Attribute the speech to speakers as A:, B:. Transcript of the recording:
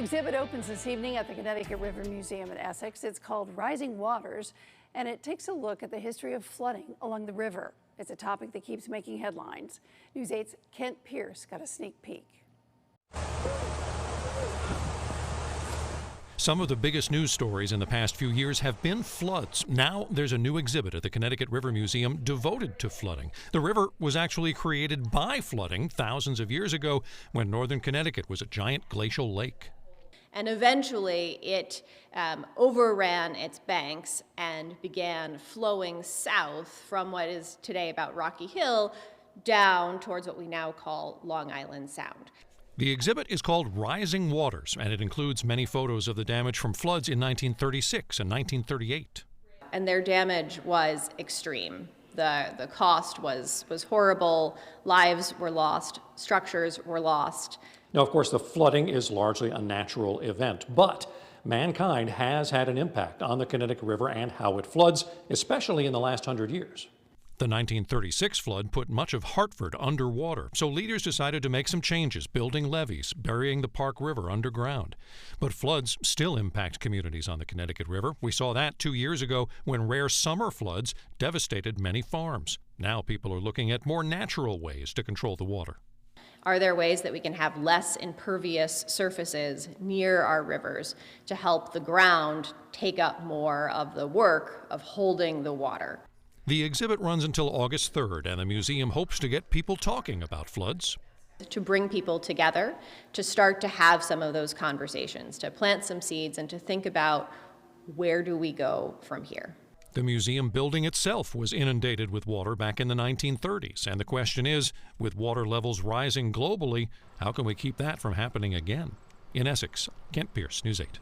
A: Exhibit opens this evening at the Connecticut River Museum in Essex. It's called Rising Waters, and it takes a look at the history of flooding along the river. It's a topic that keeps making headlines. News 8's Kent Pierce got a sneak peek.
B: Some of the biggest news stories in the past few years have been floods. Now there's a new exhibit at the Connecticut River Museum devoted to flooding. The river was actually created by flooding thousands of years ago when northern Connecticut was a giant glacial lake.
C: And eventually it overran its banks and began flowing south from what is today about Rocky Hill down towards what we now call Long Island Sound.
B: The exhibit is called Rising Waters, and it includes many photos of the damage from floods in 1936 and 1938.
C: And their damage was extreme. The cost was horrible. Lives were lost. Structures were lost.
D: Now, of course, the flooding is largely a natural event, but mankind has had an impact on the Connecticut River and how it floods, especially in the last 100 years.
B: The 1936 flood put much of Hartford underwater, so leaders decided to make some changes, building levees, burying the Park River underground. But floods still impact communities on the Connecticut River. We saw that 2 years ago when rare summer floods devastated many farms. Now people are looking at more natural ways to control the water.
C: Are there ways that we can have less impervious surfaces near our rivers to help the ground take up more of the work of holding the water?
B: The exhibit runs until August 3rd, and the museum hopes to get people talking about floods.
C: To bring people together, to start to have some of those conversations, to plant some seeds and to think about where do we go from here.
B: The museum building itself was inundated with water back in the 1930s, and the question is, with water levels rising globally, how can we keep that from happening again? In Essex, Kent Pierce, News 8.